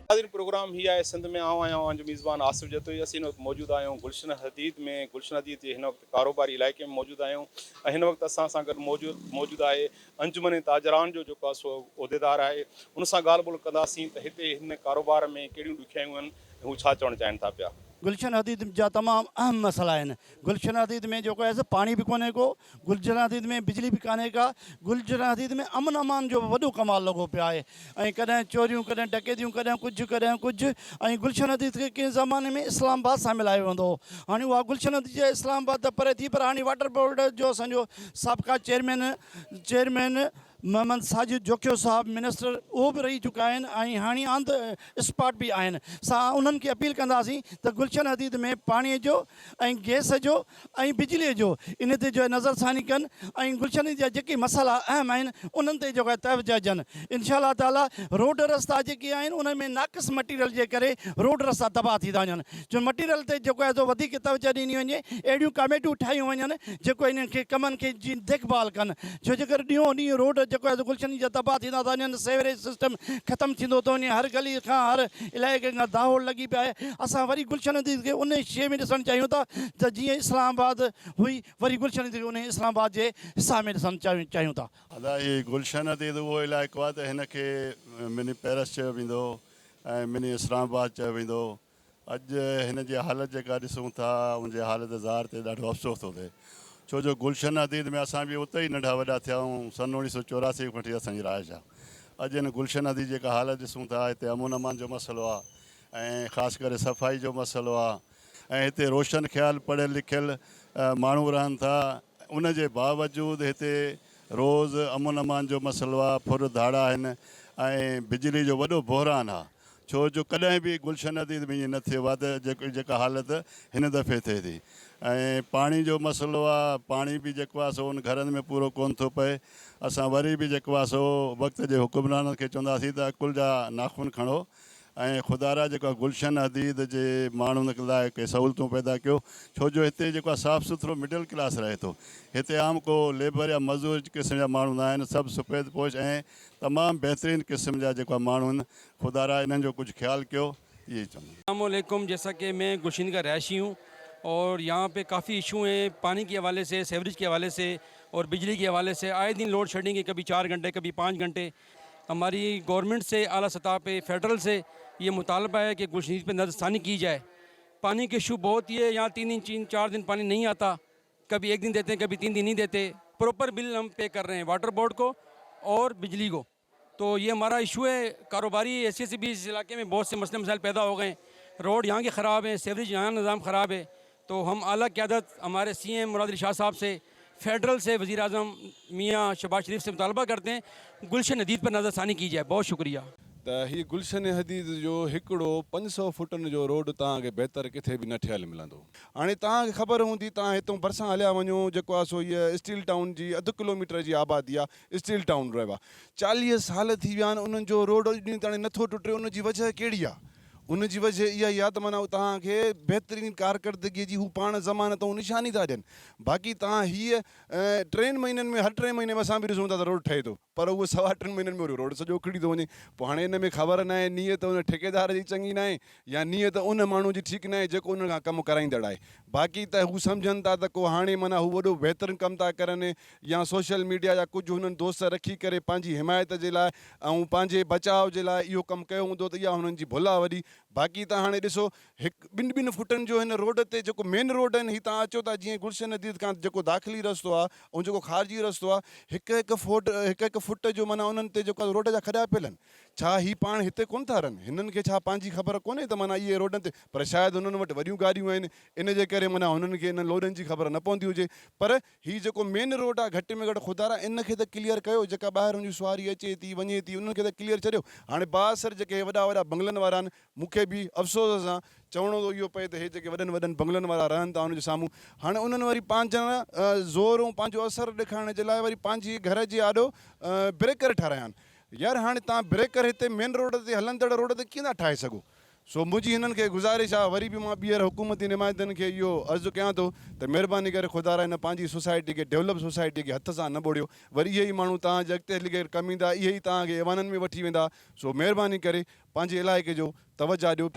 नाज़रीन प्रोग्राम ही आहे सिंध में आऊं आहियां जो मेज़बान आसिफ जतोई असीं हिन वक़्तु मौजूदु आहियूं गुलशन हदीद में। गुलशन हदीद जे हिन वक़्तु कारोबारी इलाइक़े में मौजूदु आहियूं ऐं हिन वक़्तु असां सां गॾु मौजूदु आहे अंजुमन ताजरान जो जेको आहे सो उहिदेदार आहे। उन सां ॻाल्हि ॿोल कंदासीं त हिते हिन कारोबार में कहिड़ियूं ॾुखियायूं आहिनि ऐं हू छा चवणु चाहिनि था पिया। गुलशन हदीद जा तमामु अहम मसला आहिनि। गुलशन हदीद में जेको आहे पाणी बि कोन्हे को, गुलशन हदीद में बिजली बि कान्हे का, गुलशन हदीद में अमन अमान जो वॾो कमाल लॻो पियो आहे। ऐं कॾहिं चोरियूं, कॾहिं डकैतियूं, कॾहिं कुझु। ऐं गुलशन हदीद खे कंहिं ज़माने में इस्लामाबाद सां मिलायो वेंदो हो। हाणे उहा गुलशन हदीद जे इस्लामाबाद त परे थी, पर हाणे वाटर बोर्ड जो असांजो साबिक़ा चेयरमैन मोहम्मद साजिद जोखियो साहब मिनिस्टर उहो बि रही चुका आहिनि ऐं हाणे आंद स्पॉट बि आहिनि। असां उन्हनि खे अपील कंदासीं त गुलशन हदीद में पाणीअ जो ऐं गैस जो ऐं बिजलीअ जो इन ते जो नज़रसानी कनि ऐं गुलशन जा जेके मसाला अहम आहिनि उन्हनि ते जेको आहे तवजो ॾियनि। इनशा ताला रोड रस्ता जेके आहिनि उन में नाक़िस मटीरियल जे करे रोड रस्ता तबाह थी था वञनि। जो मटीरियल ते जेको आहे वधीक तवजो ॾिनी वञे, अहिड़ियूं कमेटियूं ठाहियूं वञनि जेको इन्हनि खे कमनि खे जी देखभाल कनि। छो जे करे ॾींहों ॾींहुं रोड जेको आहे गुलशन जा तबाह थींदा था वञनि, सेवरेज सिस्टम ख़तमु थींदो थो वञे, हर गली खां हर इलाइक़े खां दाहोड़ लॻी पिया आहे। असां वरी गुलशन हदीद खे उन शइ में ॾिसणु चाहियूं था त जीअं इस्लामाबाद हुई, वरी गुलशन हदीद खे उन इस्लामाबाद जे हिसा में ॾिसणु चाहियूं था। अदा हीअ गुलशन हदीद उहो इलाइक़ो आहे त हिनखे मिनी पेरिस चयो वेंदो ऐं मिनी इस्लामाबाद चयो वेंदो। अॼु हिन जी हालत जेका ॾिसूं था उनजे हालत ज़ाहिर ते ॾाढो अफ़सोस थो थिए। छो जो गुलशन हदीद में असां बि उते ई नंढा वॾा थिया आहियूं। सन 1984 खां वठी असांजी राइश आहे। अॼु हिन गुलशन हदीद जेका हालत ॾिसूं था, हिते अमन अमान जो मसइलो आहे ऐं ख़ासि करे सफ़ाई जो मसइलो आहे ऐं हिते रोशन ख़्याल पढ़ियल लिखियल माण्हू रहनि था। उन जे बावजूदि हिते रोज़ु अमन अमान जो मसइलो आहे, फुर धाड़ा आहिनि ऐं बिजली जो वॾो बहिरान आहे। छो जो कॾहिं बि गुलशन हदीद में ईअं न थियो आहे त जेका हालत हिन दफ़े थिए थी। ऐं पाणी जो मसइलो आहे, पाणी बि जेको आहे सो उन घरनि में पूरो कोन थो पए। असां वरी बि जेको आहे सो वक़्त जे हुकुमराननि खे चवंदासीं त अकुल जा नाखून खणो ऐं ख़ुदारा जेको आहे गुलशन हदीद जे माण्हुनि लाइ के सहूलियतूं पैदा कयो। छो जो हिते जेको आहे साफ़ु सुथिरो मिडल क्लास रहे थो। हिते आम को लेबर या मज़दूर क़िस्म जा माण्हू न आहिनि, सभु सफ़ेद पोश ऐं तमामु बहितरीनु क़िस्म जा जेको आहे माण्हू आहिनि। ख़ुदारा इन्हनि जो कुझु ख़्यालु कयो, इहे चवंदा। अस्सलाम वालेकुम। जैसा कि मैं गुलशन का रहायशी हूँ और यहाँ पे काफ़ी इशू हैं पानी के हवाले से, सेवरेज के हवाले से और बिजली के हवाले से। आए दिन लोड शेडिंग है, कभी 4 घंटे कभी 5 घंटे। हमारी गवर्नमेंट से आला सतह पे फेडरल से ये मुतालबा है कि गुलशन पे नज़रसानी की जाए। पानी के इशू बहुत ही है, यहाँ 3 दिन 4 दिन पानी नहीं आता, कभी 1 दिन देते हैं, कभी 3 दिन नहीं देते। प्रॉपर बिल हम पे कर रहे हैं वाटर बोर्ड को और बिजली को। तो ये हमारा इशू है। कारोबारी हैसियत से भी इस इलाके में बहुत से मसले मसाइल पैदा हो गए। रोड यहाँ के ख़राब है, सेवरेज यहाँ निज़ाम ख़राब है। तो हम आला क़यादत हमारे CM मुराद अली शाह साहब से, फेडरल से वज़ीर आज़म मियाँ शहबाज शरीफ से मुतालबा करते हैं गुलशन हदीद पर नज़रसानी की जाए। बहुत शुक्रिया। त हीअ गुलशन हदीद जो हिकिड़ो 500 फुटनि जो रोड तव्हांखे बहितर किथे बि न ठहियलु मिलंदो। हाणे तव्हांखे ख़बर हूंदी, तव्हां हितां भरिसां हलिया वञो, जेको आहे सो हीअ स्टील टाउन जी 2 किलोमीटर जी आबादी आहे। स्टील टाउन रहियो आहे, 40 साल थी विया आहिनि उन्हनि जो रोड अॼु ॾींहुं ताईं नथो टुटे। उनजी वजह कहिड़ी आहे? उनजी वजह इहा ई आहे त माना तव्हांखे बहितरीनु कारकर्दगीअ जी हू पाण ज़मानतूं निशानी था ॾियनि। बाक़ी तव्हां हीअ 3 महीननि में, हर 3 महीने में असां बि ॾिसूं था त रोड ठहे थो, पर उहो 3.25 महीननि में रोड सॼो उखड़ी थो वञे। पोइ हाणे हिन में ख़बर न आहे नियत उन ठेकेदार जी चङी न आहे या नियत उन माण्हू जी ठीकु न आहे जेको उन खां कमु कराईंदड़ आहे। बाक़ी त हू सम्झनि था त को हाणे माना हू वॾो बहितरीनु कमु था करनि या सोशल मीडिया या कुझु हुननि दोस्त रखी करे पंहिंजी हिमायत जे लाइ ऐं पंहिंजे बचाव जे लाइ इहो कमु कयो हूंदो, त इहा हुननि जी भुल आहे वॾी। बाक़ी त हाणे ॾिसो 2-2 फुटनि जो हिन रोड ते जेको मेन रोड आहिनि, हीअ तव्हां अचो था जीअं गुलशन हदीद खां जेको दाख़िली रस्तो आहे ऐं जेको ख़ारिजी रस्तो आहे, 1-1 फुट जो माना उन्हनि ते जेको रोड जा खॾा पियल आहिनि। छा ही पाण हिते कोन था रहनि? हिननि खे छा पंहिंजी ख़बर कोन्हे त माना इहे रोडनि ते, पर शायदि हुननि वटि वॾियूं गाॾियूं आहिनि, इन जे करे माना हुननि खे इन लोडनि जी ख़बर न पवंदी हुजे। पर हीअ जेको मेन रोड आहे, घटि में घटि ख़ुदारा इन खे त क्लियर कयो। जेका ॿाहिरि जी सुवारी अचे थी वञे थी उन्हनि खे त क्लियर छॾियो। हाणे बासर जेके वॾा बंगलनि वारा आहिनि, मूंखे बि अफ़सोस सां चवणो थो इहो पए त हे जेके वॾनि बंगलनि वारा रहनि था उनजे साम्हूं हाणे उन्हनि वरी पंहिंजा ज़ोर ऐं पंहिंजो असरु ॾेखारण जे लाइ वरी पंहिंजी घर जे आॾो ब्रेकर ठाहिराया आहिनि। यार हाणे तव्हां ब्रेकर हिते मेन रोड ते, हलंदड़ रोड ते कीअं था ठाहे सघो? सो मुंहिंजी हिननि खे गुज़ारिश आहे, वरी बि मां ॿीहर हुकूमती नुमाइंदनि खे इहो अर्ज़ु कयां थो त महिरबानी करे ख़ुदा हिन पंहिंजी सोसाइटी खे, डेवलप सोसाइटी खे हथ सां न ॿोड़ियो। वरी इहे ई माण्हू तव्हांजे अॻिते हली करे कमु ईंदा, इहे ई तव्हांखे ऐवाननि में वठी वेंदा। सो महिरबानी करे पंहिंजे इलाइक़े जो तवजा ॾियो।